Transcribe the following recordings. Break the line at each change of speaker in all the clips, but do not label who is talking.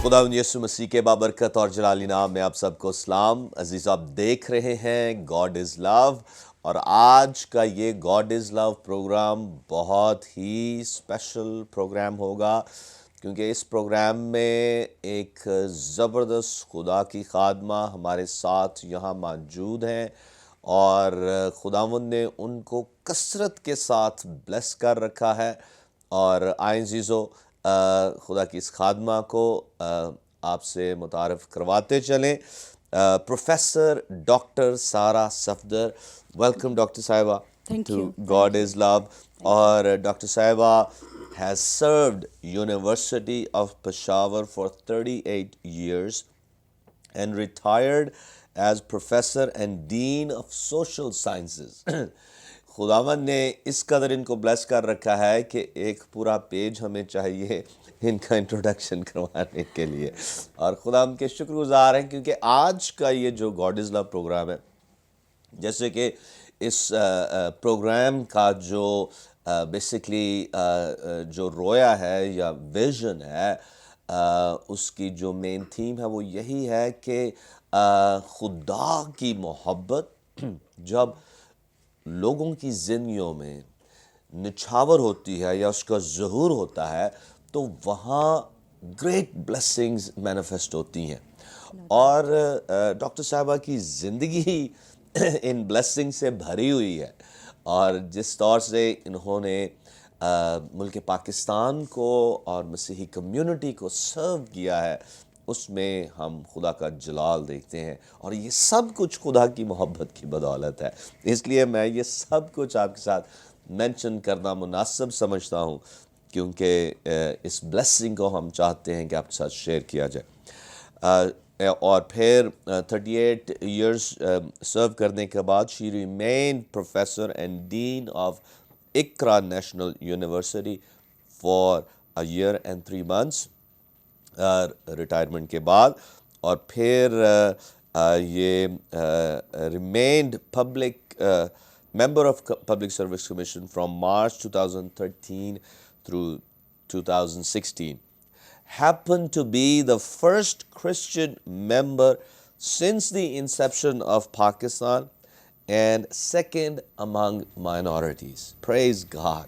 خداوند یسوع مسیح کے بابرکت اور جلالی نام میں آپ سب کو سلام. عزیز آپ دیکھ رہے ہیں گاڈ از لو، اور آج کا یہ گاڈ از لو پروگرام بہت ہی اسپیشل پروگرام ہوگا، کیونکہ اس پروگرام میں ایک زبردست خدا کی خادمہ ہمارے ساتھ یہاں موجود ہیں، اور خداوند نے ان کو کثرت کے ساتھ بلیس کر رکھا ہے. اور آئیں عزیزو خدا کی اس خادمہ کو آپ سے متعارف کرواتے چلیں. Professor doctor Sara Safdar, welcome doctor صاحبہ ٹو گاڈ از لو. اور ڈاکٹر صاحبہ has served University of Peshawar for 38 years and retired as professor and dean of social sciences. خداوند نے اس قدر ان کو بلیس کر رکھا ہے کہ ایک پورا پیج ہمیں چاہیے ان کا انٹروڈکشن کروانے کے لیے، اور خدا ہم کے شکر گزار ہیں کیونکہ آج کا یہ جو گاڈ از لو پروگرام ہے، جیسے کہ اس پروگرام کا جو بیسکلی جو رویا ہے یا ویژن ہے، اس کی جو مین تھیم ہے وہ یہی ہے کہ خدا کی محبت جب لوگوں کی زندگیوں میں نچھاور ہوتی ہے یا اس کا ظہور ہوتا ہے تو وہاں گریٹ بلیسنگز مینیفیسٹ ہوتی ہیں. اور ڈاکٹر صاحبہ کی زندگی ان بلیسنگ سے بھری ہوئی ہے، اور جس طور سے انہوں نے ملک پاکستان کو اور مسیحی کمیونٹی کو سرو کیا ہے، اس میں ہم خدا کا جلال دیکھتے ہیں، اور یہ سب کچھ خدا کی محبت کی بدولت ہے. اس لیے میں یہ سب کچھ آپ کے ساتھ مینشن کرنا مناسب سمجھتا ہوں، کیونکہ اس بلیسنگ کو ہم چاہتے ہیں کہ آپ کے ساتھ شیئر کیا جائے. اور پھر 38 ایئرس سرو کرنے کے بعد she remained professor and dean of Iqra national university for a year and 3 months retirement کے بعد. اور پھر یہ remained public member of Public Service Commission from March 2013 through 2016. Happened to be the first Christian member since the inception of Pakistan and second among minorities. Praise God.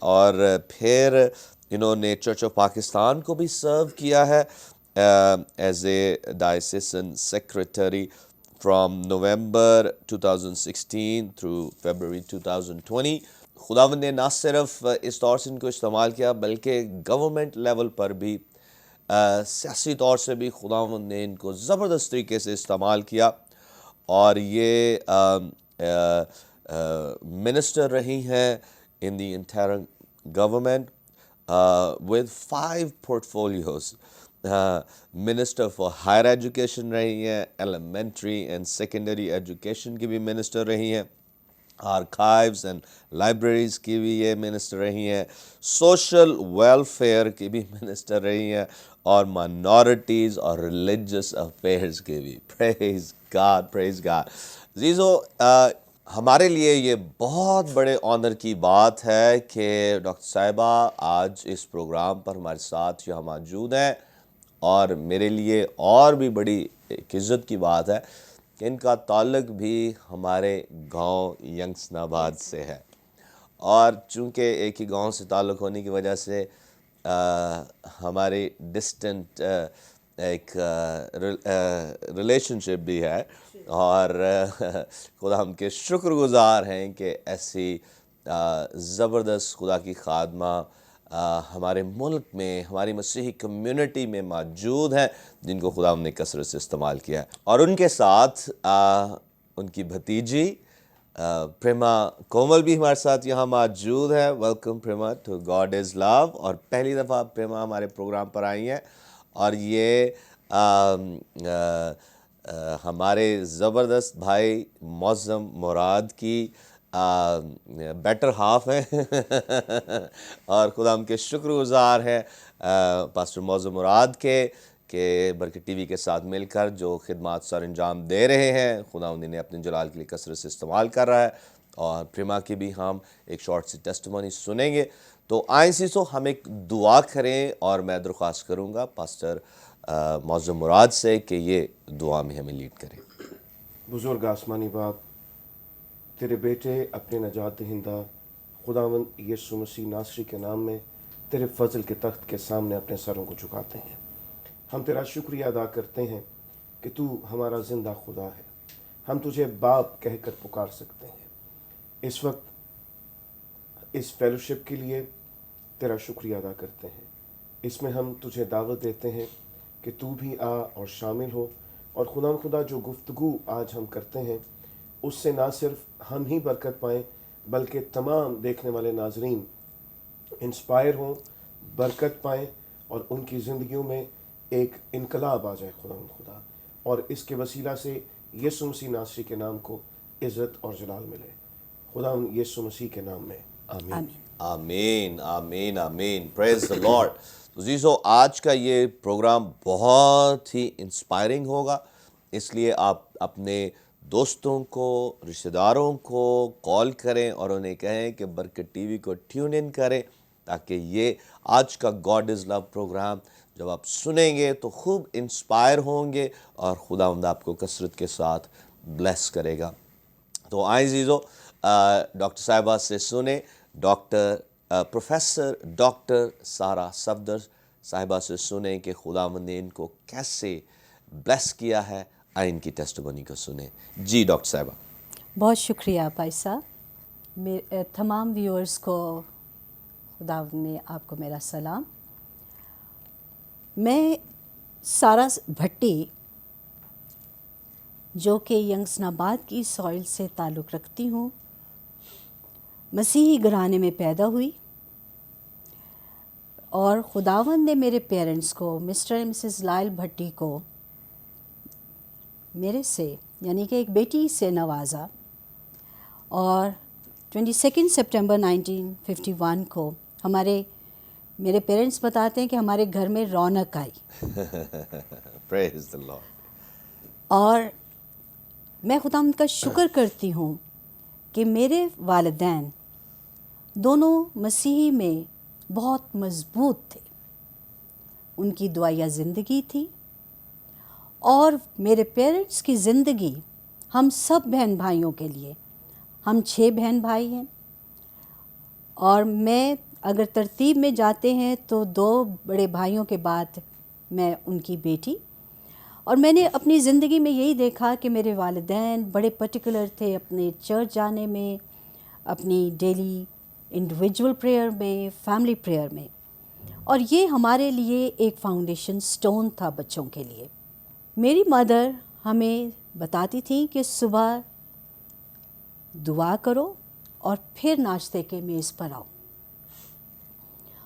اور پھر انہوں نے church of Pakistan کو بھی سرو کیا ہے as a diocesan secretary from November 2016 through February 2020. خداوند نے نہ صرف اس طور سے ان کو استعمال کیا بلکہ گورنمنٹ لیول پر بھی سیاسی طور سے بھی خداوند نے ان کو زبردست طریقے سے استعمال کیا، اور یہ منسٹر رہی ہیں in the entire government with 5 portfolios. Minister for higher education رہی ہیں، ایلیمنٹری اینڈ سیکنڈری ایجوکیشن کی بھی منسٹر رہی ہیں، آرکائیوز اینڈ لائبریریز کی بھی یہ منسٹر رہی ہیں، سوشل ویلفیئر کی بھی منسٹر رہی ہیں، اور مائنورٹیز اور ریلیجس افیئرز کی بھی. پریز گاڈ، پریز گاڈ. عزیزو، ہمارے لیے یہ بہت بڑے آنر کی بات ہے کہ ڈاکٹر صاحبہ آج اس پروگرام پر ہمارے ساتھ یہاں موجود ہیں، اور میرے لیے اور بھی بڑی ایک عزت کی بات ہے کہ ان کا تعلق بھی ہمارے گاؤں ینگسن آباد سے ہے، اور چونکہ ایک ہی گاؤں سے تعلق ہونے کی وجہ سے ہماری ڈسٹنٹ ایک ریلیشن شپ بھی ہے، اور خدا ہم کے شکر گزار ہیں کہ ایسی زبردست خدا کی خادمہ ہمارے ملک میں، ہماری مسیحی کمیونٹی میں موجود ہیں، جن کو خدا ہم نے کثرت سے استعمال کیا ہے. اور ان کے ساتھ ان کی بھتیجی پریما کومل بھی ہمارے ساتھ یہاں موجود ہے. Welcome پریما to God is love. اور پہلی دفعہ پریما ہمارے پروگرام پر آئی ہیں، اور یہ ہمارے زبردست بھائی معظم مراد کی بیٹر ہاف ہیں اور خدا ہم کے شکر گزار ہیں پاسٹر معظم مراد کے کہ برکت ٹی وی کے ساتھ مل کر جو خدمات سر انجام دے رہے ہیں، خدا انہیں اپنے جلال کے لیے کثرت سے استعمال کر رہا ہے. اور پریما کی بھی ہم ایک شارٹ سی ٹیسٹیمونی سنیں گے. تو آئیں سیسو ہم ایک دعا کریں اور میں درخواست کروں گا پاسٹر معظم مراد سے کہ یہ دعا میں ہمیں لیڈ کریں۔
بزرگ آسمانی باپ، تیرے بیٹے اپنے نجات دہندہ خداوند یسوع مسیح ناصری کے نام میں تیرے فضل کے تخت کے سامنے اپنے سروں کو جھکاتے ہیں۔ ہم تیرا شکریہ ادا کرتے ہیں کہ تو ہمارا زندہ خدا ہے، ہم تجھے باپ کہہ کر پکار سکتے ہیں۔ اس وقت اس فیلوشپ کے لیے تیرا شکریہ ادا کرتے ہیں۔ اس میں ہم تجھے دعوت دیتے ہیں کہ تو بھی آ اور شامل ہو، اور خدا جو گفتگو آج ہم کرتے ہیں اس سے نہ صرف ہم ہی برکت پائیں بلکہ تمام دیکھنے والے ناظرین انسپائر ہوں، برکت پائیں، اور ان کی زندگیوں میں ایک انقلاب آ جائے خدا، اور اس کے وسیلہ سے یسوع مسیح ناصری کے نام کو عزت اور جلال ملے۔ خدا یسوع مسیح کے نام میں آمین۔
آمین آمین آمین، پریز دا لارڈ۔ تو عزیزو، آج کا یہ پروگرام بہت ہی انسپائرنگ ہوگا، اس لیے آپ اپنے دوستوں کو، رشتہ داروں کو کال کریں اور انہیں کہیں کہ برکت ٹی وی کو ٹیون ان کریں، تاکہ یہ آج کا گاڈ از لو پروگرام جب آپ سنیں گے تو خوب انسپائر ہوں گے اور خداوند آپ کو کثرت کے ساتھ بلیس کرے گا۔ تو آئیں عزیزو، ڈاکٹر صاحبہ سے سنیں، پروفیسر ڈاکٹر سارہ صفدر صاحبہ سے سنیں کہ خداوند نے ان کو کیسے بلیس کیا ہے۔ آئیں ان کی ٹیسٹمونی کو سنیں۔ جی ڈاکٹر صاحبہ۔
بہت شکریہ بھائی صاحب۔ تمام ویورز کو خداوند میں آپ کو میرا سلام۔ میں سارہ بھٹی جو کہ ینگسن آباد کی سوئل سے تعلق رکھتی ہوں، مسیحی گھرانے میں پیدا ہوئی، اور خداوند نے میرے پیرنٹس کو، مسٹر اینڈ مسز لائل بھٹی کو، میرے سے یعنی کہ ایک بیٹی سے نوازا، اور 22 سپٹمبر 1951 کو میرے پیرنٹس بتاتے ہیں کہ ہمارے گھر میں رونق آئی۔
پریز دی لارڈ۔
اور میں خداوند کا شکر کرتی ہوں کہ میرے والدین دونوں مسیحی میں بہت مضبوط تھے، ان کی دعائیہ زندگی تھی، اور میرے پیرنٹس کی زندگی ہم سب بہن بھائیوں کے لیے، ہم 6 بہن بھائی ہیں، اور میں اگر ترتیب میں جاتے ہیں تو 2 بڑے بھائیوں کے بعد میں ان کی بیٹی، اور میں نے اپنی زندگی میں یہی دیکھا کہ میرے والدین بڑے پرٹیکولر تھے اپنے چرچ جانے میں، اپنی ڈیلی انڈیویجول پریئر میں، فیملی پریئر میں، اور یہ ہمارے لیے ایک فاؤنڈیشن سٹون تھا بچوں کے لیے۔ میری مدر ہمیں بتاتی تھیں کہ صبح دعا کرو اور پھر ناشتے کے میز پر آؤ،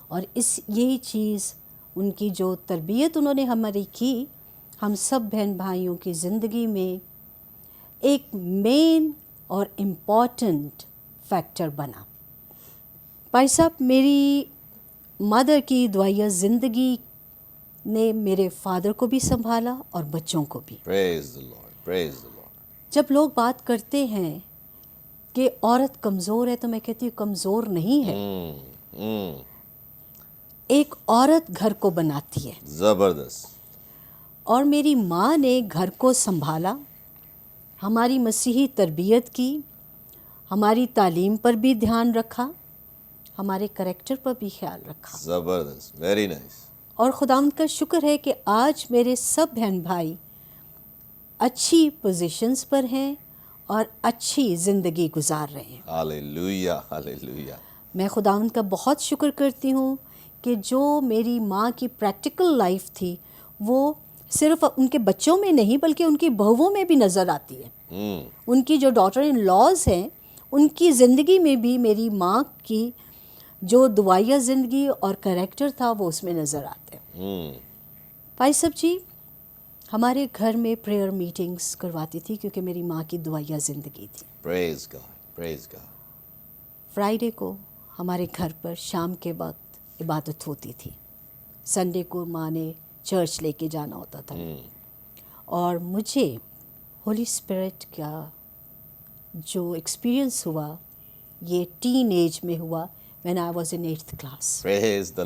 اور یہی چیز ان کی جو تربیت انہوں نے ہماری کی، ہم سب بہن بھائیوں کی زندگی میں ایک مین اور امپورٹنٹ فیکٹر بنا۔ بھائی صاحب، میری مدر کی دعائیہ زندگی نے میرے فادر کو بھی سنبھالا اور بچوں کو بھی۔
پریز the lord, praise the lord.
جب لوگ بات کرتے ہیں کہ عورت کمزور ہے تو میں کہتی ہوں کمزور نہیں ہے، ایک عورت گھر کو بناتی ہے۔
زبردست۔
اور میری ماں نے گھر کو سنبھالا، ہماری مسیحی تربیت کی، ہماری تعلیم پر بھی دھیان رکھا، ہمارے کریکٹر پر بھی خیال رکھا۔
زبردست، ویری نائس۔
اور خداوند کا شکر ہے کہ آج میرے سب بہن بھائی اچھی پوزیشنز پر ہیں اور اچھی زندگی گزار رہے ہیں۔
ہاللیلویہ، ہاللیلویہ۔
میں خداوند کا بہت شکر کرتی ہوں کہ جو میری ماں کی پریکٹیکل لائف تھی وہ صرف ان کے بچوں میں نہیں بلکہ ان کی بہوؤں میں بھی نظر آتی ہے۔ ان کی جو ڈاٹر ان لاز ہیں ان کی زندگی میں بھی میری ماں کی جو دعائیہ زندگی اور کریکٹر تھا وہ اس میں نظر آتے ہیں۔ بھائی صاحب جی، ہمارے گھر میں پریئر میٹنگز کرواتی تھی کیونکہ میری ماں کی دعائیہ زندگی تھی۔
پریز گاڈ، پریز گاڈ۔
فرائیڈے کو ہمارے گھر پر شام کے وقت عبادت ہوتی تھی، سنڈے کو ماں نے چرچ لے کے جانا ہوتا تھا، اور مجھے ہولی اسپرٹ کا جو ایکسپیرئنس ہوا یہ ٹین ایج میں ہوا when I was in 8th class.
Praise the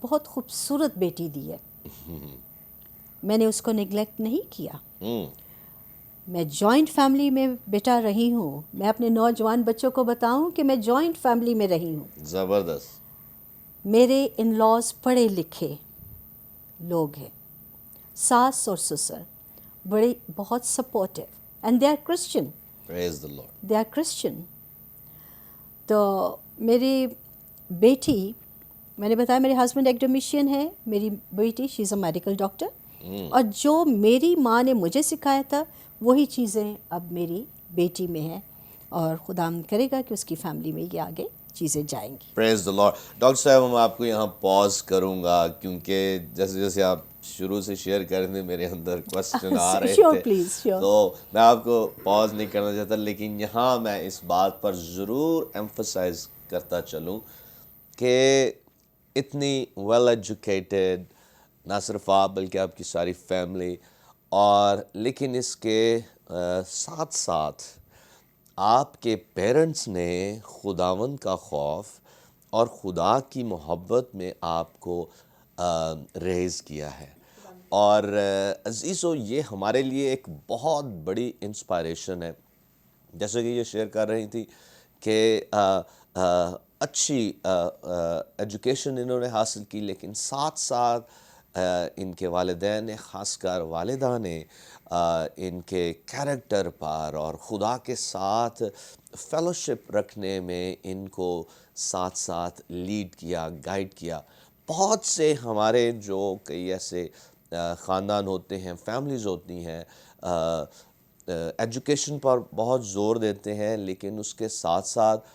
بہت خوبصورت بیٹی دی ہے. میں نے اس کو نگلیکٹ نہیں کیا. میں جوائنٹ فیملی میں بیٹا رہی ہوں. میں اپنے نوجوان بچوں کو بتاؤں کہ میں جوائنٹ فیملی میں رہی ہوں.
زبردست.
میرے ان لاز پڑھے لکھے لوگ ہیں. ساس اور سسر بڑے بہت supportive and they are Christian.
Praise the Lord.
They are Christian. تو میری بیٹی, میں نے بتایا میرے ہسبینڈ ایکڈمیشین ہے, میری بیٹی شی از اے میڈیکل ڈاکٹر. اور جو میری ماں نے مجھے سکھایا تھا وہی چیزیں اب میری بیٹی میں ہیں, اور خدا کرے گا کہ اس کی فیملی میں یہ آگے چیزیں جائیں گی.
پریز دی لارڈ. ڈاکٹر صاحب میں آپ کو یہاں پاز کروں گا کیونکہ جیسے جیسے آپ شروع سے شیئر کر رہے تھے میرے اندر کوسچن آ رہے
Sure,
تھے,
please, sure.
تو میں آپ کو پاز نہیں کرنا چاہتا, لیکن یہاں میں اس بات پر ضرور ایمفسائز کرتا چلوں کہ اتنی ویل ایجوکیٹڈ نہ صرف آپ بلکہ آپ کی ساری فیملی, اور لیکن اس کے ساتھ ساتھ آپ کے پیرنٹس نے خداوند کا خوف اور خدا کی محبت میں آپ کو ریز کیا ہے. اور عزیزو, یہ ہمارے لیے ایک بہت بڑی انسپائریشن ہے. جیسے کہ یہ شیئر کر رہی تھی کہ اچھی ایجوکیشن انہوں نے حاصل کی, لیکن ساتھ ساتھ ان کے والدین نے, خاص کر والدہ نے, ان کے کیریکٹر پر اور خدا کے ساتھ فیلوشپ رکھنے میں ان کو ساتھ ساتھ لیڈ کیا, گائیڈ کیا. بہت سے ہمارے جو کئی ایسے خاندان ہوتے ہیں, فیملیز ہوتی ہیں, ایجوکیشن پر بہت زور دیتے ہیں, لیکن اس کے ساتھ ساتھ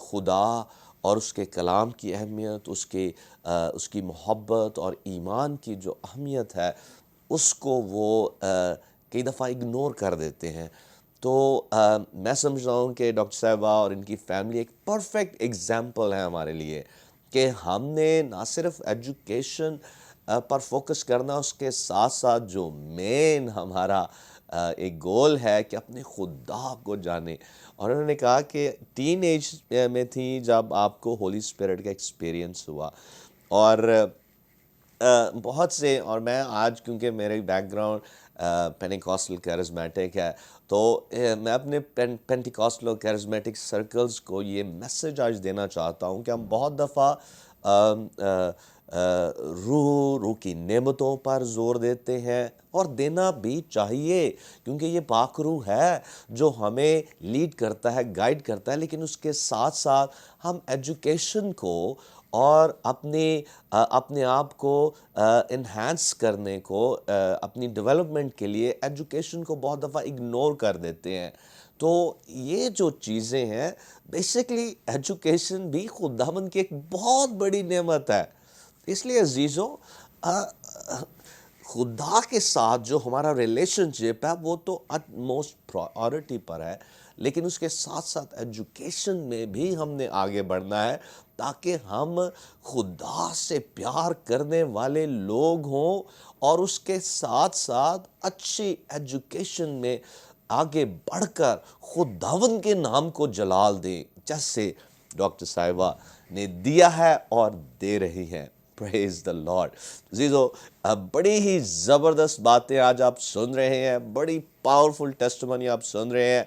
خدا اور اس کے کلام کی اہمیت, اس کی محبت اور ایمان کی جو اہمیت ہے اس کو وہ کئی دفعہ اگنور کر دیتے ہیں. تو میں سمجھتا ہوں کہ ڈاکٹر صاحبہ اور ان کی فیملی ایک پرفیکٹ ایگزامپل ہے ہمارے لیے کہ ہم نے نہ صرف ایجوکیشن پر فوکس کرنا, اس کے ساتھ ساتھ جو مین ہمارا ایک گول ہے کہ اپنے خدا کو جانے. اور انہوں نے کہا کہ ٹین ایج میں تھی جب آپ کو ہولی اسپرٹ کا ایکسپیرینس ہوا, اور بہت سے, اور میں آج کیونکہ میرے بیک گراؤنڈ پینٹیکاسٹل کیرزمیٹک ہے, تو میں اپنے پینٹیکاسٹل اور کیرزمیٹک سرکلز کو یہ میسج آج دینا چاہتا ہوں کہ ہم بہت دفعہ روح کی نعمتوں پر زور دیتے ہیں, اور دینا بھی چاہیے کیونکہ یہ پاک روح ہے جو ہمیں لیڈ کرتا ہے, گائیڈ کرتا ہے. لیکن اس کے ساتھ ساتھ ہم ایجوکیشن کو اور اپنے آپ کو انہینس کرنے کو, اپنی ڈیولپمنٹ کے لیے ایجوکیشن کو بہت دفعہ اگنور کر دیتے ہیں. تو یہ جو چیزیں ہیں, بیسیکلی ایجوکیشن بھی خداوند کی ایک بہت بڑی نعمت ہے. اس لیے عزیزو, خدا کے ساتھ جو ہمارا ریلیشن شپ ہے وہ تو موسٹ پرائورٹی پر ہے, لیکن اس کے ساتھ ساتھ ایجوکیشن میں بھی ہم نے آگے بڑھنا ہے تاکہ ہم خدا سے پیار کرنے والے لوگ ہوں, اور اس کے ساتھ ساتھ اچھی ایجوکیشن میں آگے بڑھ کر خداوند کے نام کو جلال دیں, جیسے ڈاکٹر صاحبہ نے دیا ہے اور دے رہی ہیں. پریز دی لارڈ. عزیزو, بڑی ہی زبردست باتیں آج آپ سن رہے ہیں, بڑی پاورفل ٹیسٹیمونی آپ سن رہے ہیں.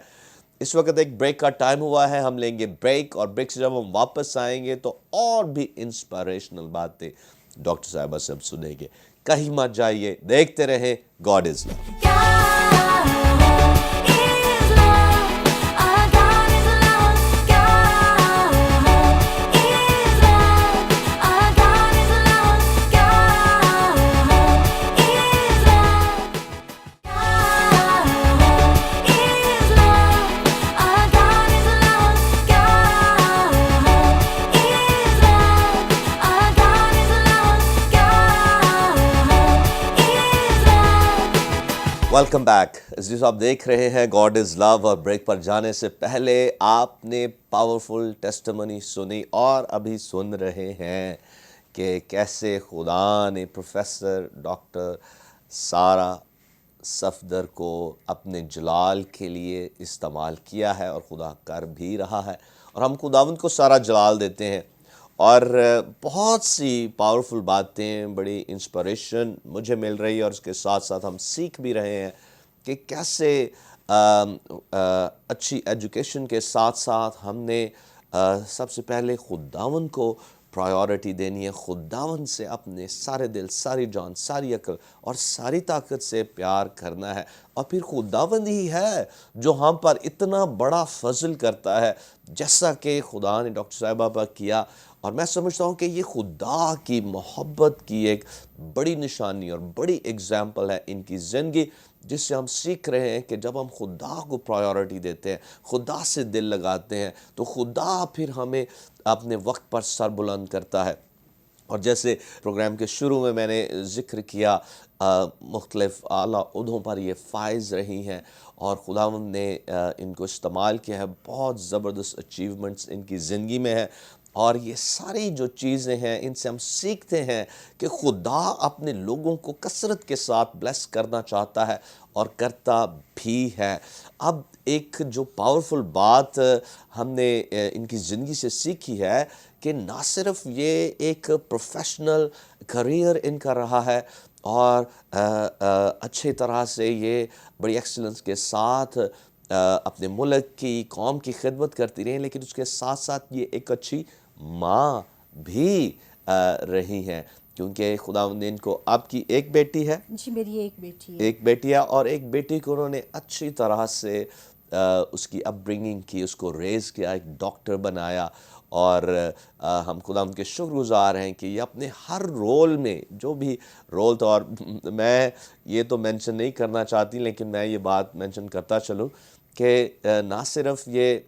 اس وقت ایک بریک کا ٹائم ہوا ہے, ہم لیں گے بریک, اور بریک سے جب ہم واپس آئیں گے تو اور بھی انسپائریشنل باتیں ڈاکٹر صاحبہ سے ہم سنیں گے. کہیں مت جائیے, دیکھتے رہیں God is love. Welcome back. عزیز, آپ دیکھ رہے ہیں گاڈ از لو, اور بریک پر جانے سے پہلے آپ نے پاورفل ٹیسٹیمونی سنی, اور ابھی سن رہے ہیں کہ کیسے خدا نے پروفیسر ڈاکٹر سارہ صفدر کو اپنے جلال کے لیے استعمال کیا ہے, اور خدا کر بھی رہا ہے, اور ہم خداوند کو سارا جلال دیتے ہیں. اور بہت سی پاورفل باتیں، بڑی انسپریشن مجھے مل رہی ہے، اور اس کے ساتھ ساتھ ہم سیکھ بھی رہے ہیں کہ کیسے اچھی ایجوکیشن کے ساتھ ساتھ ہم نے سب سے پہلے خداوند کو پرائیورٹی دینی ہے، خداوند سے اپنے سارے دل، ساری جان، ساری عقل اور ساری طاقت سے پیار کرنا ہے، اور پھر خداوند ہی ہے جو ہم پر اتنا بڑا فضل کرتا ہے جیسا کہ خدا نے ڈاکٹر صاحبہ پر کیا۔ اور میں سمجھتا ہوں کہ یہ خدا کی محبت کی ایک بڑی نشانی اور بڑی اگزامپل ہے ان کی زندگی، جس سے ہم سیکھ رہے ہیں کہ جب ہم خدا کو پرائیورٹی دیتے ہیں، خدا سے دل لگاتے ہیں، تو خدا پھر ہمیں اپنے وقت پر سر بلند کرتا ہے۔ اور جیسے پروگرام کے شروع میں نے ذکر کیا، مختلف اعلیٰ عہدوں پر یہ فائز رہی ہیں، اور خداوند نے ان کو استعمال کیا ہے، بہت زبردست اچیومنٹس ان کی زندگی میں ہیں، اور یہ ساری جو چیزیں ہیں ان سے ہم سیکھتے ہیں کہ خدا اپنے لوگوں کو کثرت کے ساتھ بلیس کرنا چاہتا ہے اور کرتا بھی ہے۔ اب ایک جو پاورفل بات ہم نے ان کی زندگی سے سیکھی ہے کہ نہ صرف یہ ایک پروفیشنل کریئر ان کا رہا ہے، اور اچھے طرح سے یہ بڑی ایکسلنس کے ساتھ اپنے ملک کی، قوم کی خدمت کرتی رہی، لیکن اس کے ساتھ ساتھ یہ ایک اچھی ماں بھی رہی ہیں، کیونکہ خداوند نے ان کو، آپ کی ایک بیٹی ہے؟
جی میری ایک بیٹی ہے۔
ایک بیٹی ہے، اور ایک بیٹی کو انہوں نے اچھی طرح سے اس کی اپ برنگنگ کی، اس کو ریز کیا، ایک ڈاکٹر بنایا، اور ہم خداوند کے شکر گزار ہیں کہ یہ اپنے ہر رول میں، جو بھی رول تھا، اور میں یہ تو مینشن نہیں کرنا چاہتی، لیکن میں یہ بات مینشن کرتا چلوں کہ نہ صرف یہ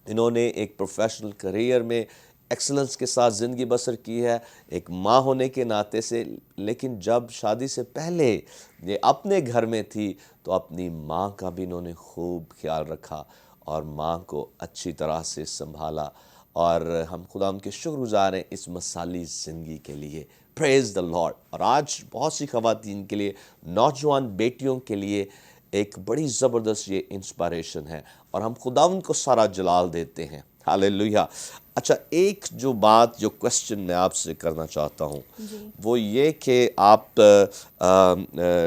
انہوں نے ایک پروفیشنل کریئر میں ایکسلنس کے ساتھ زندگی بسر کی ہے ایک ماں ہونے کے ناطے سے، لیکن جب شادی سے پہلے یہ اپنے گھر میں تھی تو اپنی ماں کا بھی انہوں نے خوب خیال رکھا اور ماں کو اچھی طرح سے سنبھالا، اور ہم خدا ان کے شکر گزار ہیں اس مثالی زندگی کے لیے۔ پریز دا لارڈ۔ اور آج بہت سی خواتین کے لیے، نوجوان بیٹیوں کے لیے ایک بڑی زبردست یہ انسپائریشن ہے، اور ہم خداوند کو سارا جلال دیتے ہیں۔ ہاللیلویہ۔ اچھا، ایک جو بات، جو کوسچن میں آپ سے کرنا چاہتا ہوں وہ یہ کہ آپ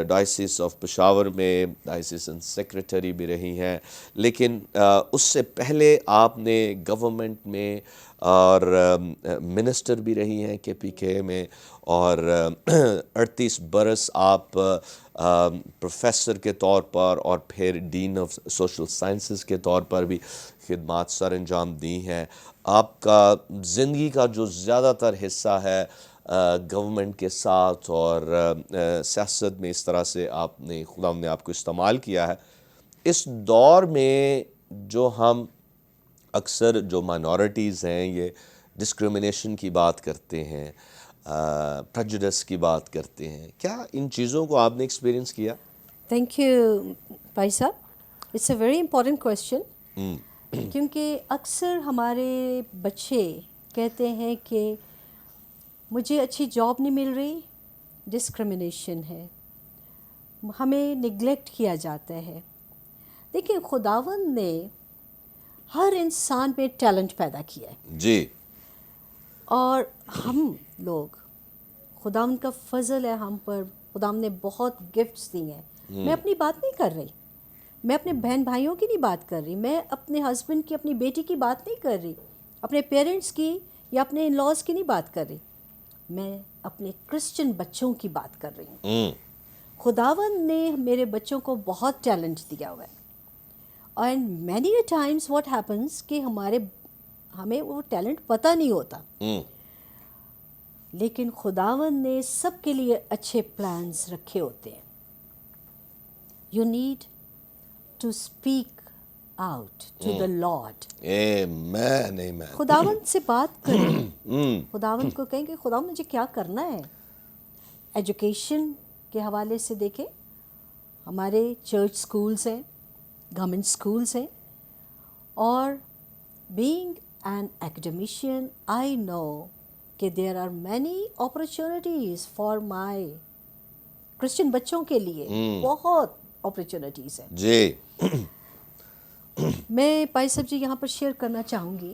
ڈائسس آف پشاور میں ڈائسیسن سیکریٹری بھی رہی ہیں، لیکن اس سے پہلے آپ نے گورنمنٹ میں اور منسٹر بھی رہی ہیں KPK میں، اور 38 برس آپ پروفیسر کے طور پر اور پھر ڈین آف سوشل سائنسز کے طور پر بھی خدمات سر انجام دی ہیں۔ آپ کا زندگی کا جو زیادہ تر حصہ ہے گورنمنٹ کے ساتھ اور سیاست میں، اس طرح سے آپ نے، خدا نے آپ کو استعمال کیا ہے۔ اس دور میں جو ہم اکثر جو مائنورٹیز ہیں، یہ ڈسکریمنیشن کی بات کرتے ہیں، پریجوڈس کی بات کرتے ہیں، کیا ان چیزوں کو آپ نے ایکسپیرینس کیا؟
تھینک یو بھائی صاحب، it's a very important question, کیونکہ اکثر ہمارے بچے کہتے ہیں کہ مجھے اچھی جاب نہیں مل رہی، ڈسکریمنیشن ہے، ہمیں نگلیکٹ کیا جاتا ہے۔ دیکھیں، خداوند نے ہر انسان میں ٹیلنٹ پیدا کیا ہے،
جی،
اور ہم لوگ، خداوند کا فضل ہے ہم پر، خداوند نے بہت گفٹس دی ہیں۔ میں اپنی بات نہیں کر رہی، میں اپنے بہن بھائیوں کی نہیں بات کر رہی، میں اپنے ہسبینڈ کی، اپنی بیٹی کی بات نہیں کر رہی، اپنے پیرنٹس کی یا اپنے ان لاز کی نہیں بات کر رہی، میں اپنے کرسچن بچوں کی بات کر رہی ہوں۔ خداوند نے میرے بچوں کو بہت ٹیلنٹ دیا ہوا ہے، and many a Times what happens کہ ہمیں وہ ٹیلنٹ پتہ نہیں ہوتا، لیکن خداوند نے سب کے لیے اچھے پلانز رکھے ہوتے ہیں۔ You need to speak out to the Lord.
آمین، آمین۔
خداوند سے بات کریں، خداوند کو کہیں کہ خداوند مجھے کیا کرنا ہے۔ ایجوکیشن کے حوالے سے دیکھیں، ہمارے چرچ سکولز ہیں، گورنمنٹ سکولز ہیں، اور being an academician I know کہ there are many opportunities for my Christian بچوں کے لیے، بہت اپرچونیٹیز ہیں۔
جی،
میں پائی صاحب جی یہاں پر شیئر کرنا چاہوں گی،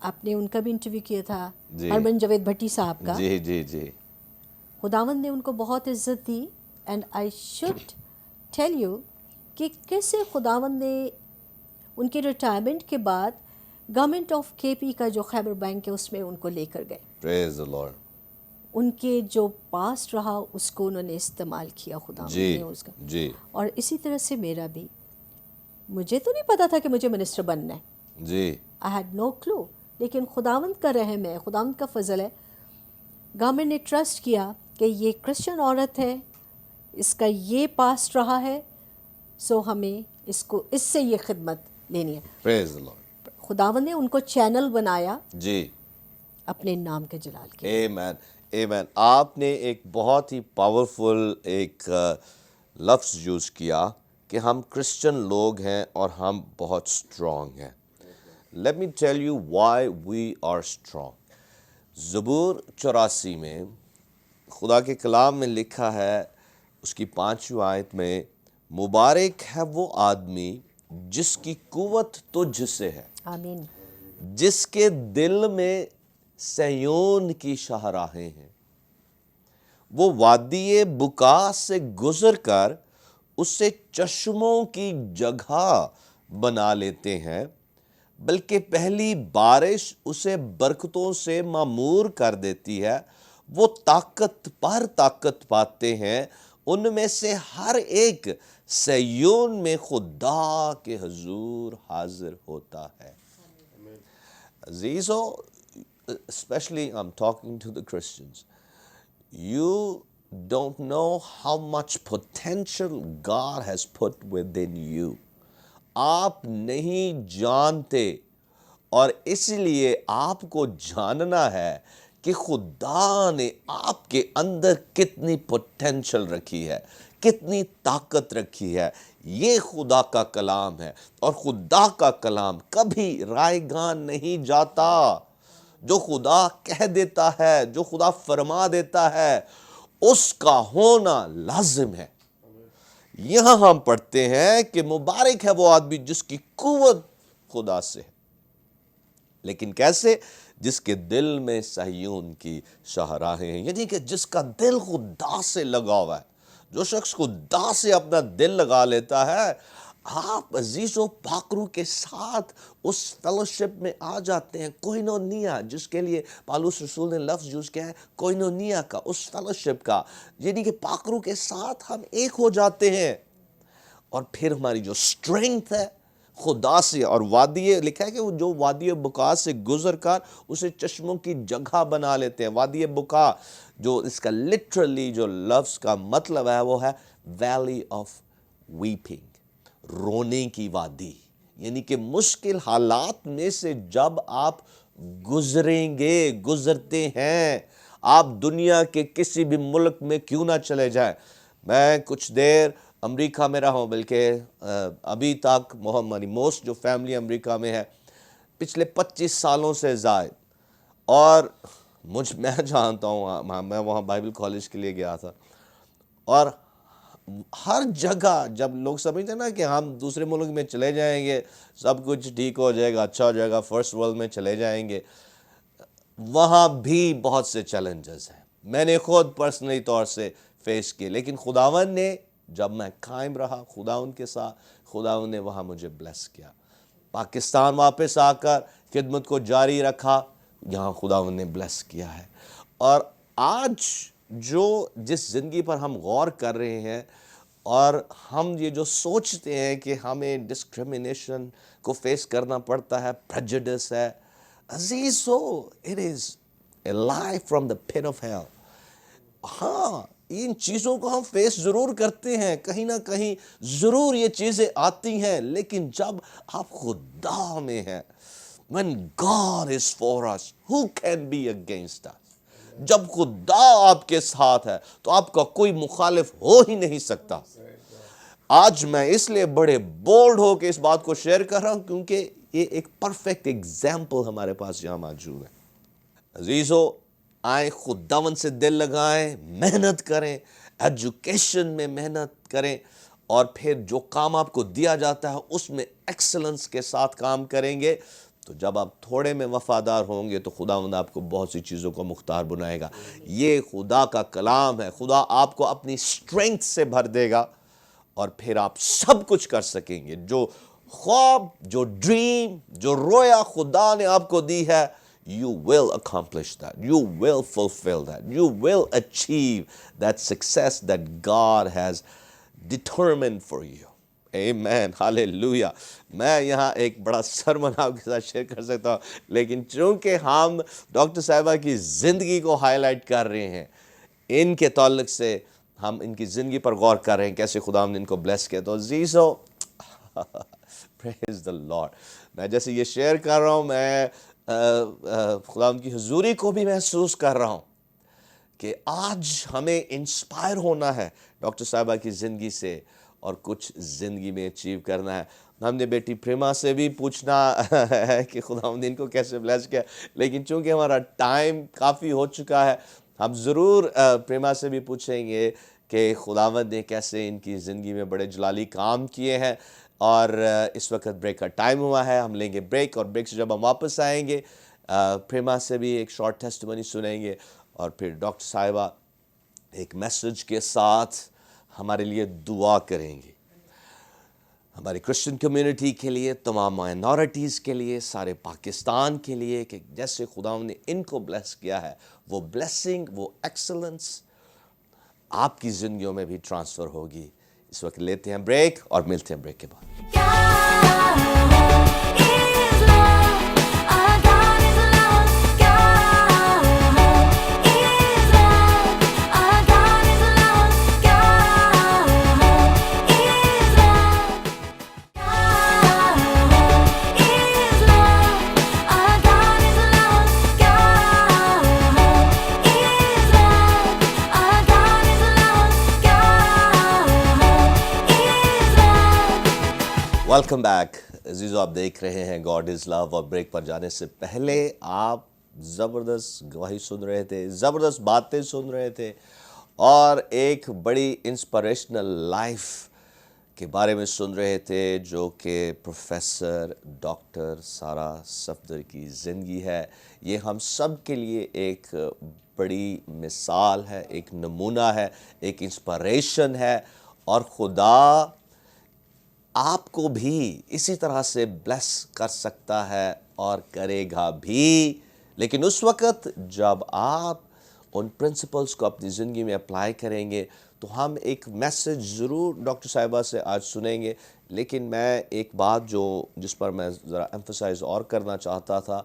آپ نے ان کا بھی انٹرویو کیا تھا،
جی۔
ہرمن جاوید بھٹی صاحب کا۔
جی جی جی
خداوند نے ان کو بہت عزت دی، and I should tell you کہ کیسے خداوند نے ان کے ریٹائرمنٹ کے بعد گورنمنٹ آف کے پی کا جو خیبر بینک ہے اس میں ان کو لے کر گئے۔
پریز دی لارڈ۔
ان کے جو پاسٹ رہا اس کو انہوں نے استعمال کیا خداوند
جی
نے اس کا۔
جی
اور اسی طرح سے میرا بھی، مجھے تو نہیں پتا تھا کہ مجھے منسٹر بننا ہے،
جی
آئی ہیڈ نو کلو، لیکن خداوند کا رحم ہے، خداوند کا فضل ہے، گورنمنٹ نے ٹرسٹ کیا کہ یہ کرسچن عورت ہے، اس کا یہ پاسٹ رہا ہے، سو ہمیں اس سے یہ خدمت لینی ہے۔
پریز دی لارڈ۔
خداوند نے ان کو چینل بنایا
جی
اپنے نام کے جلال کے۔
آمین آمین۔ آپ نے ایک بہت ہی پاورفل ایک لفظ یوز کیا کہ ہم کرسچن لوگ ہیں اور ہم بہت اسٹرانگ ہیں۔ Let me tell you why we are strong. زبور 84 میں خدا کے کلام میں لکھا ہے، اس کی 5ویں آیت میں، مبارک ہے وہ آدمی جس کی قوت تجھ سے ہے،
آمین۔
جس کے دل میں صہیون کی شاہراہیں ہیں۔ وہ وادی بکا سے گزر کر اسے چشموں کی جگہ بنا لیتے ہیں، بلکہ پہلی بارش اسے برکتوں سے معمور کر دیتی ہے۔ وہ طاقت پر طاقت پاتے ہیں، ان میں سے ہر ایک صہیون میں خدا کے حضور حاضر ہوتا ہے۔ عزیزو، especially I'm talking to the Christians, you don't know how much potential God has put within you. آپ نہیں جانتے، اور اس لیے آپ کو جاننا ہے کہ خدا نے آپ کے اندر کتنی پوٹینشل رکھی ہے، کتنی طاقت رکھی ہے۔ یہ خدا کا کلام ہے، اور خدا کا کلام کبھی رائے گان نہیں جاتا۔ جو خدا کہہ دیتا ہے، جو خدا فرما دیتا ہے، اس کا ہونا لازم ہے۔ یہاں ہم پڑھتے ہیں کہ مبارک ہے وہ آدمی جس کی قوت خدا سے ہے، لیکن کیسے؟ جس کے دل میں صہیون کی شاہراہیں ہیں، یعنی کہ جس کا دل خدا سے لگا ہوا ہے۔ جو شخص خدا سے اپنا دل لگا لیتا ہے، آپ عزیزو پاک روح کے ساتھ اس فیلوشپ میں آ جاتے ہیں، کوئنونیا، جس کے لیے پالوس رسول نے لفظ یوز کیا ہے، کوئنونیا کا، اس فیلوشپ کا، یعنی کہ پاک روح کے ساتھ ہم ایک ہو جاتے ہیں، اور پھر ہماری جو اسٹرینگتھ ہے خدا سے، اور وادی لکھا ہے کہ وہ جو وادی بکا سے گزر کر اسے چشموں کی جگہ بنا لیتے ہیں۔ وادی بکا، جو اس کا لٹرلی جو لفظ کا مطلب ہے وہ ہے ویلی آف ویپنگ، رونے کی وادی، یعنی کہ مشکل حالات میں سے جب آپ گزریں گے، گزرتے ہیں، آپ دنیا کے کسی بھی ملک میں کیوں نہ چلے جائیں۔ میں کچھ دیر امریکہ میں رہا ہوں، بلکہ ابھی تک موسٹ جو فیملی امریکہ میں ہے پچھلے 25 سالوں سے زائد، اور میں جانتا ہوں، میں وہاں بائبل کالج کے لیے گیا تھا، اور ہر جگہ جب لوگ سمجھتے ہیں نا کہ ہم دوسرے ملک میں چلے جائیں گے سب کچھ ٹھیک ہو جائے گا، اچھا ہو جائے گا، فرسٹ ورلڈ میں چلے جائیں گے، وہاں بھی بہت سے چیلنجز ہیں، میں نے خود پرسنلی طور سے فیس کیے، لیکن خداوند نے جب میں قائم رہا خداوند کے ساتھ، خداوند نے وہاں مجھے بلیس کیا۔ پاکستان واپس آ کر خدمت کو جاری رکھا، یہاں خداوند نے بلیس کیا ہے۔ اور آج جس زندگی پر ہم غور کر رہے ہیں، اور ہم یہ جو سوچتے ہیں کہ ہمیں ڈسکریمنیشن کو فیس کرنا پڑتا ہے، پریجڈس ہے، عزیزو، it is a lie from the pit of hell۔ ہاں، ان چیزوں کو ہم فیس ضرور کرتے ہیں، کہیں نہ کہیں ضرور یہ چیزیں آتی ہیں، لیکن جب آپ خدا میں ہیں، when God is for us, who can be against us؟ جب خدا آپ کے ساتھ ہے تو آپ کا کوئی مخالف ہو ہی نہیں سکتا۔ آج میں اس لیے بڑے بولڈ ہو کے اس بات کو شیئر کر رہا ہوں کیونکہ یہ ایک پرفیکٹ ایگزامپل ہمارے پاس یہاں موجود ہے۔ عزیزو، آئیں خداوند سے دل لگائیں، محنت کریں، ایجوکیشن میں محنت کریں، اور پھر جو کام آپ کو دیا جاتا ہے اس میں ایکسلنس کے ساتھ کام کریں گے تو جب آپ تھوڑے میں وفادار ہوں گے تو خداوند آپ کو بہت سی چیزوں کو مختار بنائے گا. یہ خدا کا کلام ہے. خدا آپ کو اپنی اسٹرینگتھ سے بھر دے گا اور پھر آپ سب کچھ کر سکیں گے. جو خواب، جو ڈریم، جو رویا خدا نے آپ کو دی ہے، you will accomplish that. You will fulfill that. You will achieve that success that God has determined for you. Amen. Hallelujah. میں یہاں ایک بڑا سرمن آپ کے ساتھ شیئر کر سکتا ہوں، لیکن چونکہ ہم ڈاکٹر صاحبہ کی زندگی کو ہائی لائٹ کر رہے ہیں، ان کے تعلق سے ہم ان کی زندگی پر غور کر رہے ہیں، کیسے خدا نے ان کو بلیس کیا. تو عزیزو پریز دا لارڈ. میں جیسے یہ شیئر کر رہا ہوں، میں خدا ان کی حضوری کو بھی محسوس کر رہا ہوں کہ آج ہمیں انسپائر ہونا ہے ڈاکٹر صاحبہ کی زندگی سے اور کچھ زندگی میں اچیو کرنا ہے. ہم نے بیٹی پریما سے بھی پوچھنا ہے کہ خدا ان کو کیسے بلیس کیا، لیکن چونکہ ہمارا ٹائم کافی ہو چکا ہے، ہم ضرور پریما سے بھی پوچھیں گے کہ خداوند نے کیسے ان کی زندگی میں بڑے جلالی کام کیے ہیں. اور اس وقت بریک کا ٹائم ہوا ہے، ہم لیں گے بریک، اور بریک سے جب ہم واپس آئیں گے پریما سے بھی ایک شارٹ ٹیسٹمنی سنیں گے، اور پھر ڈاکٹر صاحبہ ایک میسج کے ساتھ ہمارے لیے دعا کریں گی، ہماری کرسچن کمیونٹی کے لیے، تمام مائنورٹیز کے لیے، سارے پاکستان کے لیے، کہ جیسے خدا نے ان کو بلیس کیا ہے، وہ بلیسنگ، وہ ایکسلنس آپ کی زندگیوں میں بھی ٹرانسفر ہوگی. اس وقت لیتے ہیں بریک اور ملتے ہیں بریک کے بعد. ویلکم بیک عزیزو. آپ دیکھ رہے ہیں گاڈ از لو، اور بریک پر جانے سے پہلے آپ زبردست گواہی سن رہے تھے، زبردست باتیں سن رہے تھے، اور ایک بڑی انسپریشنل لائف کے بارے میں سن رہے تھے جو کہ پروفیسر ڈاکٹر سارہ صفدر کی زندگی ہے. یہ ہم سب کے لیے ایک بڑی مثال ہے، ایک نمونہ ہے، ایک انسپریشن ہے، اور خدا آپ کو بھی اسی طرح سے بلیس کر سکتا ہے اور کرے گا بھی، لیکن اس وقت جب آپ ان پرنسپلز کو اپنی زندگی میں اپلائی کریں گے. تو ہم ایک میسج ضرور ڈاکٹر صاحبہ سے آج سنیں گے، لیکن میں ایک بات جس پر میں ذرا ایمفسائز اور کرنا چاہتا تھا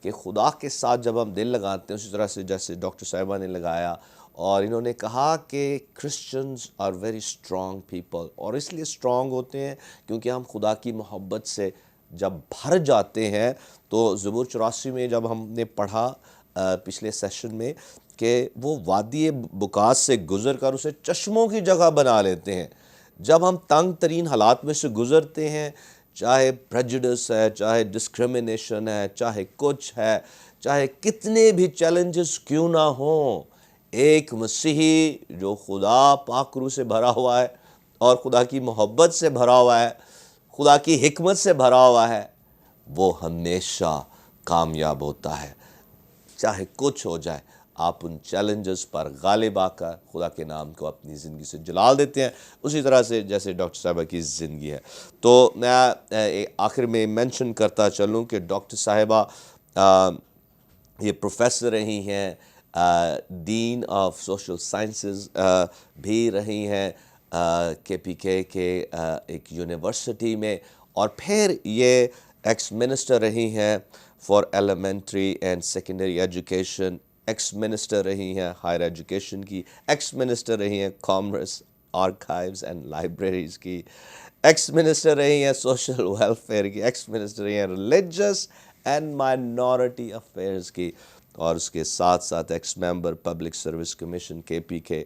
کہ خدا کے ساتھ جب ہم دل لگاتے ہیں اسی طرح سے جیسے ڈاکٹر صاحبہ نے لگایا، اور انہوں نے کہا کہ Christians are very strong people, اور اس لیے اسٹرانگ ہوتے ہیں کیونکہ ہم خدا کی محبت سے جب بھر جاتے ہیں. تو زبور 84 میں جب ہم نے پڑھا پچھلے سیشن میں کہ وہ وادی بکاس سے گزر کر اسے چشموں کی جگہ بنا لیتے ہیں. جب ہم تنگ ترین حالات میں سے گزرتے ہیں، چاہے پریجڈس ہے، چاہے ڈسکرمنیشن ہے، چاہے کچھ ہے، چاہے کتنے بھی چیلنجز کیوں نہ ہوں، ایک مسیحی جو خدا پاک روح سے بھرا ہوا ہے اور خدا کی محبت سے بھرا ہوا ہے، خدا کی حکمت سے بھرا ہوا ہے، وہ ہمیشہ کامیاب ہوتا ہے. چاہے کچھ ہو جائے، آپ ان چیلنجز پر غالب آ کر خدا کے نام کو اپنی زندگی سے جلال دیتے ہیں، اسی طرح سے جیسے ڈاکٹر صاحبہ کی زندگی ہے. تو میں آخر میں مینشن کرتا چلوں کہ ڈاکٹر صاحبہ یہ پروفیسر رہی ہیں، ڈین آف سوشل سائنسز بھی رہی ہیں KPK کے ایک یونیورسٹی میں، اور پھر یہ ایکس منسٹر رہی ہیں for elementary and secondary education, x minister رہی ہیں ہائر ایجوکیشن کی، ایکس منسٹر رہی ہیں کامرس، آرکائیوز اینڈ لائبریریز کی، ایکس منسٹر رہی ہیں سوشل ویلفیئر کی، ایکس منسٹر رہی ہیں ریلیجس اینڈ مائنورٹی افیئرز کی، اور اس کے ساتھ ساتھ x member public service commission KPK،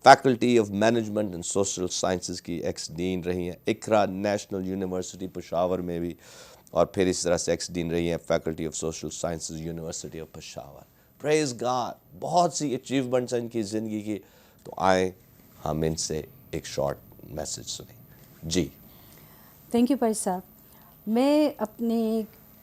faculty of management and social sciences کی ایکس ڈین رہی ہیں اقرا نیشنل یونیورسٹی پشاور میں بھی، اور پھر اس طرح سے ایکس ڈین رہی ہیں faculty of social sciences university of Peshawar. Praise God, بہت سی اچیومنٹس ہیں ان کی زندگی کی. تو آئیں ہم ان سے ایک شارٹ میسج سنیں. جی
تھینک یو بھائی صاحب. میں اپنے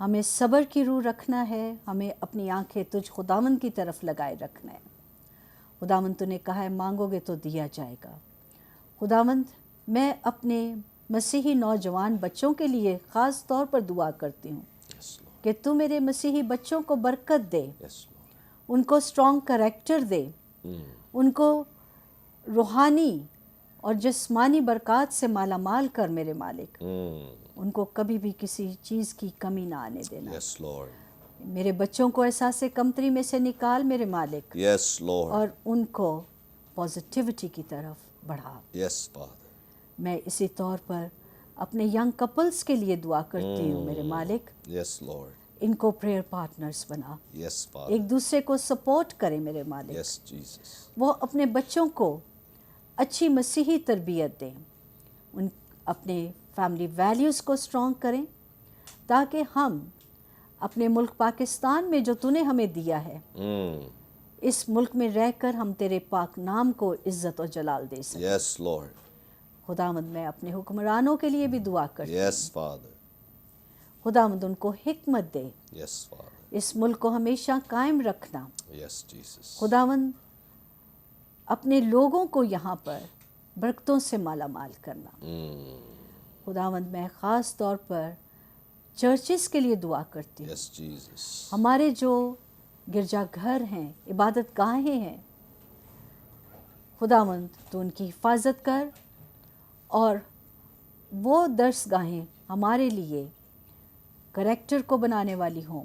ہمیں صبر کی روح رکھنا ہے، ہمیں اپنی آنکھیں تجھ خداوند کی طرف لگائے رکھنا ہے۔ خداوند تو نے کہا ہے مانگو گے تو دیا جائے گا۔ خداوند میں اپنے مسیحی نوجوان بچوں کے لیے خاص طور پر دعا کرتی ہوں کہ تو میرے مسیحی بچوں کو برکت دے، ان کو اسٹرانگ کریکٹر دے، ان کو روحانی اور جسمانی برکات سے مالا مال کر میرے مالک، ان کو کبھی بھی کسی چیز کی کمی نہ آنے دینا۔
Yes, Lord.
میرے بچوں کو احساس کمتری میں سے نکال میرے مالک،
Yes, Lord.
اور ان کو پازیٹیوٹی کی طرف بڑھا۔
Yes, Father.
میں اسی طور پر اپنے ینگ کپلز کے لیے دعا کرتی ہوں میرے مالک،
Yes, Lord.
ان کو پریئر پارٹنرز بنا،
Yes, Father.
ایک دوسرے کو سپورٹ کریں میرے مالک،
Yes, Jesus.
وہ اپنے بچوں کو اچھی مسیحی تربیت دیں، ان اپنے فیملی ویلیوز کو اسٹرانگ کریں، تاکہ ہم اپنے ملک پاکستان میں جو تو نے ہمیں دیا ہے، اس ملک میں رہ کر ہم تیرے پاک نام کو عزت و جلال دے سکیں۔
Yes, Lord.
خداوند میں اپنے حکمرانوں کے لیے بھی دعا کرتی ہوں،
Yes, Father.
خداوند ان کو حکمت دے،
Yes, Father.
اس ملک کو ہمیشہ قائم رکھنا۔
Yes, Jesus.
خداوند اپنے لوگوں کو یہاں پر برکتوں سے مالا مال کرنا۔ خداوند میں خاص طور پر چرچز کے لیے دعا کرتی ہوں،
Yes, Jesus.
ہمارے جو گرجا گھر ہیں، عبادت گاہیں ہیں، خداوند تو ان کی حفاظت کر، اور وہ درس گاہیں ہمارے لیے کریکٹر کو بنانے والی ہوں،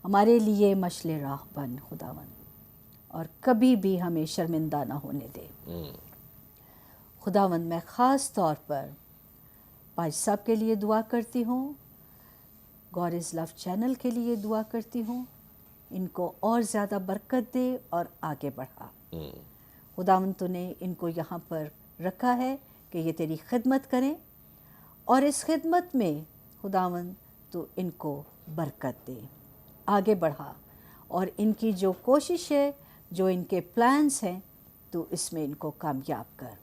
ہمارے لیے مشل راہ بن خداوند، اور کبھی بھی ہمیں شرمندہ نہ ہونے دے۔ خداوند میں خاص طور پر پاج صاحب کے لیے دعا کرتی ہوں، گاڈ از لو چینل کے لیے دعا کرتی ہوں، ان کو اور زیادہ برکت دے اور آگے بڑھا۔ خداوند تو نے ان کو یہاں پر رکھا ہے کہ یہ تیری خدمت کریں، اور اس خدمت میں خداوند تو ان کو برکت دے، آگے بڑھا، اور ان کی جو کوشش ہے، جو ان کے پلانز ہیں، تو اس میں ان کو کامیاب کر۔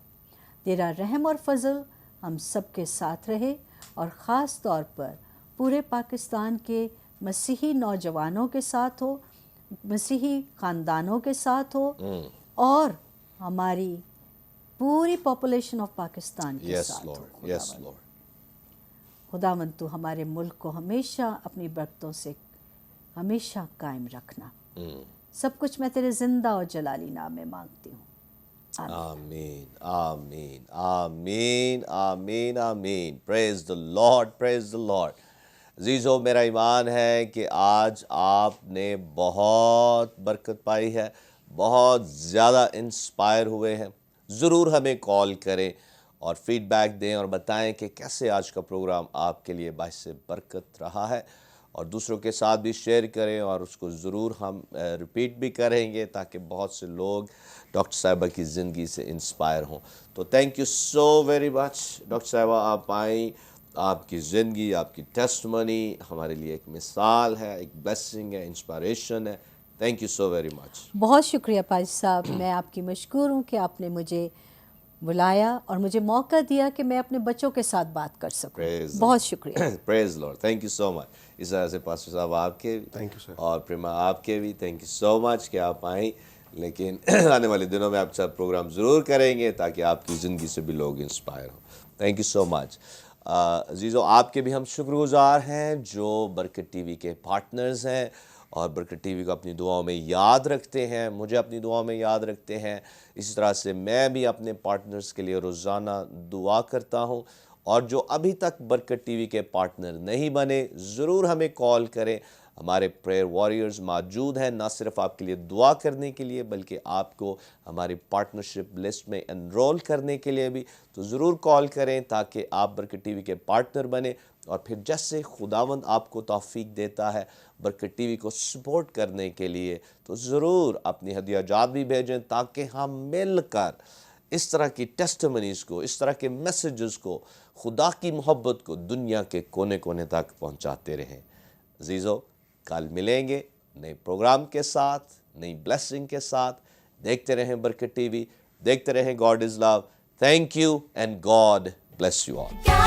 تیرا رحم اور فضل ہم سب کے ساتھ رہے، اور خاص طور پر پورے پاکستان کے مسیحی نوجوانوں کے ساتھ ہو، مسیحی خاندانوں کے ساتھ ہو، اور ہماری پوری پاپولیشن آف پاکستان کے
Yes,
ساتھ ہو۔
Lord. Yes, Lord.
خداوند تو ہمارے ملک کو ہمیشہ اپنی برکتوں سے ہمیشہ قائم رکھنا۔ سب کچھ میں تیرے زندہ اور جلالی نام میں مانگتی ہوں،
آمین آمین آمین آمین آمین۔ پریز دا لارڈ، پریز دا لارڈ۔ عزیزو، میرا ایمان ہے کہ آج آپ نے بہت برکت پائی ہے، بہت زیادہ انسپائر ہوئے ہیں۔ ضرور ہمیں کال کریں اور فیڈ بیک دیں اور بتائیں کہ کیسے آج کا پروگرام آپ کے لیے باعث برکت رہا ہے، اور دوسروں کے ساتھ بھی شیئر کریں، اور اس کو ضرور ہم ریپیٹ بھی کریں گے تاکہ بہت سے لوگ ڈاکٹر صاحبہ کی زندگی سے انسپائر ہوں۔ تو thank you so very much doctor صاحبہ، آپ آئیں، آپ کی زندگی، آپ کی ٹیسٹمنی ہمارے لیے ایک مثال ہے، ایک بلیسنگ ہے، انسپائریشن ہے۔ Thank you so very much.
بہت شکریہ پاج صاحب، میں آپ کی مشکور ہوں کہ آپ نے مجھے بلایا اور مجھے موقع دیا کہ میں اپنے بچوں کے ساتھ بات کر سکوں۔
Praise the
بہت شکریہ۔
پریز لارڈ، تھینک یو سو مچ۔ اس طرح سے پاسٹر صاحب آپ کے بھی،
Thank you, sir.
اور پریما آپ کے بھی تھینک یو سو مچ کہ آپ آئیں، لیکن آنے والے دنوں میں آپ کے ساتھ پروگرام ضرور کریں گے تاکہ آپ کی زندگی سے بھی لوگ انسپائر ہوں۔ تھینک یو سو مچ۔ عزیزو، آپ کے بھی ہم شکر گزار ہیں جو برکت ٹی وی کے پارٹنرز ہیں، اور برکت ٹی وی کو اپنی دعاؤں میں یاد رکھتے ہیں، مجھے اپنی دعاؤں میں یاد رکھتے ہیں۔ اسی طرح سے میں بھی اپنے پارٹنرز کے لیے روزانہ دعا کرتا ہوں، اور جو ابھی تک برکت ٹی وی کے پارٹنر نہیں بنے، ضرور ہمیں کال کریں۔ ہمارے پریئر واریئرز موجود ہیں، نہ صرف آپ کے لیے دعا کرنے کے لیے بلکہ آپ کو ہماری پارٹنرشپ لسٹ میں انرول کرنے کے لیے بھی۔ تو ضرور کال کریں تاکہ آپ برکت ٹی وی کے پارٹنر بنیں، اور پھر جیسے خداوند آپ کو توفیق دیتا ہے برکت ٹی وی کو سپورٹ کرنے کے لیے، تو ضرور اپنی ہدیہ جات بھی بھیجیں تاکہ ہم مل کر اس طرح کی ٹیسٹمنیز کو، اس طرح کے میسیجز کو، خدا کی محبت کو دنیا کے کونے کونے تک پہنچاتے رہیں۔ عزیزو، کل ملیں گے نئے پروگرام کے ساتھ، نئی بلیسنگ کے ساتھ۔ دیکھتے رہیں برکت ٹی وی، دیکھتے رہیں God is love. Thank you and God bless you all.